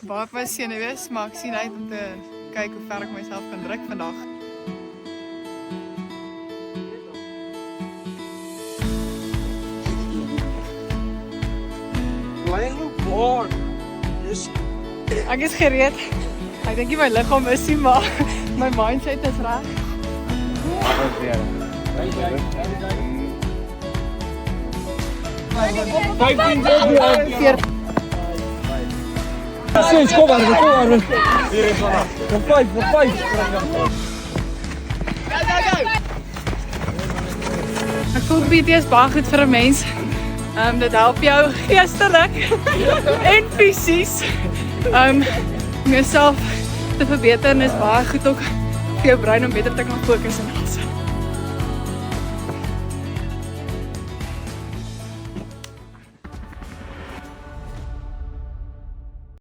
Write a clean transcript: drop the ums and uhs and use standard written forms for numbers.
Baie op my senuwees, maar ek sien uit om te kyk hoe ver ek myself kan druk vandag. Ek is gereed. Ek dink nie my liggaam is nie, maar my mindset is reg. Ek voel PT is baie goed vir 'n mens. Dit help jou geestelik en fisies om jouself te verbeter en is baie goed ook vir jou brein om beter te kan fokus en alles.